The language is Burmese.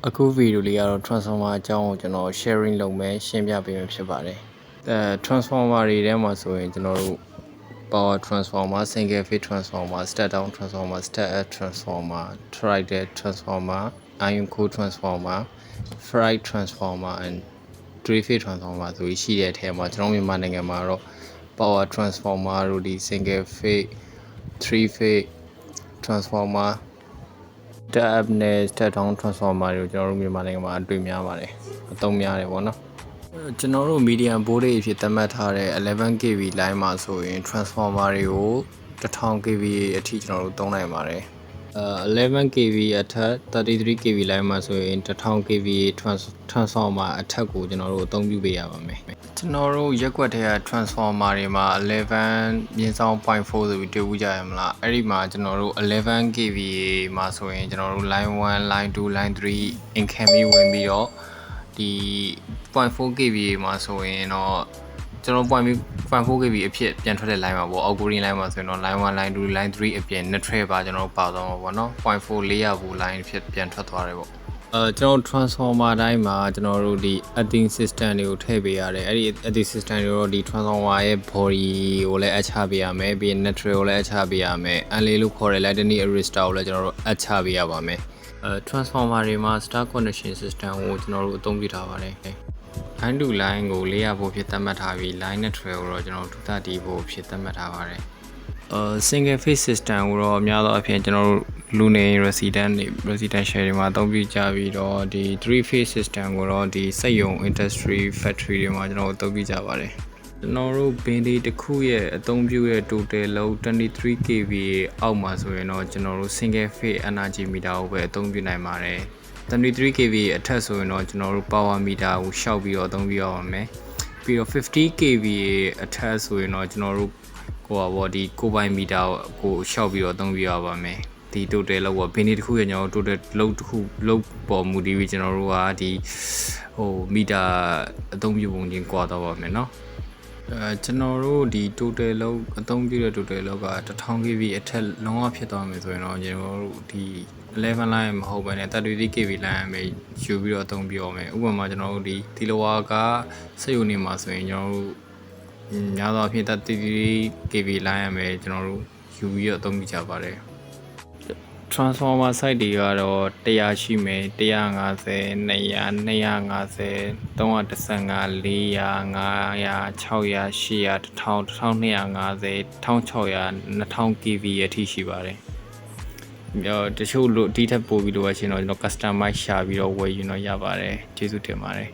အခုဗီဒီယိုလေးကတော့ Transformer အကြောင်းကိုကျွန်တော် sharing လုပ်မယ်ရှင်းပြပေးမယ်ဖြစ်ပါတယ်Transformer တွေထဲမှာဆိုရင်ကျွန်တော်တို့ Power Transformer, Single Phase Transformer, Step Down Transformer, Step Up Transformer, Triad Transformer, Iron Core Transformer, Fried Transformer and Three Phase Transformer ဆိုပြီးရှိတဲ့အထဲမှာကျွန်တော်မြန်မာနိုင်ငံမှာတော့ Power Transformer တို့ဒီ Single Phase, Three Phase Transformer Step Up နဲ့ Step Down Transformer တွေကိုကျွန်တော်တို့မြန်မာနိုင်ငံမှာတွေ့များပါတယ်အသုံးများတယ်ပေါ့နော်ကျွန်တော်တို့ medium voltage အဖြစ်သတ်မှတ်ထားတဲ့ 11kV line မှာဆိုရင် transformer တွေကို 1000kV အထိကျွန်တော်တို့သုံးနိုင်ပါတယ်11kV အထက် 33kV line မှာဆိုရင် 1000kV transformer အထက်ကိုကျွန်တော်တို့အသုံးပြုပေးရပါမယ်ကျွန်တော်တို့ရက်ကွက်ထဲက transformer တွေမှာ11.4ဆိုပြီးတွေ့ဘူးကြရမလားအဲ့ဒီမှာကျွန်တော်တို့ 11kV မှာဆိုရင်ကျွန်တော်တို့ line 1 line 2 line 3 incoming ဝင်ပြီးတော့ဒီ 0.4kV မှာဆိုရင်တော့ကျွန်တော် 0.4kV အဖြစ်ပြန်ထွက်တဲ့ line မှာပေါ့ outgoing line မှာဆိုရင်တော့ line 1 line 2 line 3 အပြင် neutral ပါကျွန်တော်တို့ပါသွားမှာပေါ့နော် 0.4 400 volt line အဖြစ်ပြန်ထွက်သွားတယ်ပေါ့ကျွန်တော် transformer တိုင်းမှာကျွန်တော်တို့ဒီ earthing system တွေကိုထည့်ပေးရတယ်အဲ့ဒီ earthing system တွေတော့ဒီ transformer ရဲ့ body ကိုလည်းအချပေးရမယ်ပြီးရင် neutral ကိုလည်းအချပေးရမယ်အန်လေးလို့ခေါ်တဲ့ lightning arrestor ကိုလည်းကျွန်တော်တို့အချပေးရပါမယ်transformer တွေမှာ star connection system ကိုကျွန်တော်တို့အသုံးပြုထားပါတယ် line to line ကို400 volt ဖြစ်သတ်မှတ်ထားပြီး line neutral ကိုတော့ကျွန်တော်တို့230 volt ဖြစ်သတ်မှတ်ထားပါတယ်single phase system ကိုတော့အများသောအားဖြင့်ကျွန်တော်တို့လူနေ residential တွေမှာအသုံးပြုကြပြီးတော့ဒီ three phase system ကိုတော့ဒီစက်ရုံ industry factory တွေမှာကျွန်တော်တို့အသုံးပြုကြပါတယ်ကျွန်တော်တို့ဘင်းဒီတစ်ခုရဲ့အသုံးပြုတဲ့ total load 23kV အောက်မှာဆိုရင်တော့ကျွန်တော်တို့ single phase energy meter ကိုပဲအသုံးပြုနိုင်ပါတယ် 23kV အထက်ဆိုရင်တော့ကျွန်တော်တို့ power meter ကိုရှောက်ပြီးတော့အသုံးပြုရပါမယ်ပြီးတော့ 50kV အထက်ဆိုရင်တော့ကျွန်တော်တို့ဒီကိုပိုင်မီတာကိုရှောက်ပြီးတော့အသုံးပြုရပါမယ်ဒီ total လောက်ပေါ့ဘင်းဒီတစ်ခုရဲ့ကျွန်တော်တို့ total လောက်တစ်ခုလောက်ပေါ်မူတည်ပြီးကျွန်တော်တို့ကဒီမီတာအသုံးပြုပုံချင်းကွာတော့ပါမယ်เนาะကျွန်တော်တို့ဒီ total လောက်အသုံးပြုတဲ့ total လောက်က 1000kV အထက်လုံးဝဖြစ်သွားမယ်ဆိုရင်တော့ကျွန်တော်တို့ဒီ11 line မဟုတ်ဘဲနဲ့ 33kV line ပဲယူပြီးတော့အသုံးပြုရမယ်ဥပမာကျွန်တော်တို့ဒီလိုဝါကစက်ရုံနေမှာဆိုရင်ကျွန်တော်တို့များသောအားဖြင့် 33kV line ရမယ်ကျွန်တော်တို့ယူပြီးတော့အသုံးပြုကြပါတယ် transformer site တွေကတော့100ရှိမယ်150 200 250 315 400 500 600 800 1000 1250 1600 2000kV အထိရှိပါတယ်တချို့လို့ဒီထက်ပိုပြီးလို့ရရှင်တော့ကျွန်တော် customize ရှာပြီးတော့ဝယ်ယူတော့ရပါတယ်ကျေးဇူးတင်ပါတယ်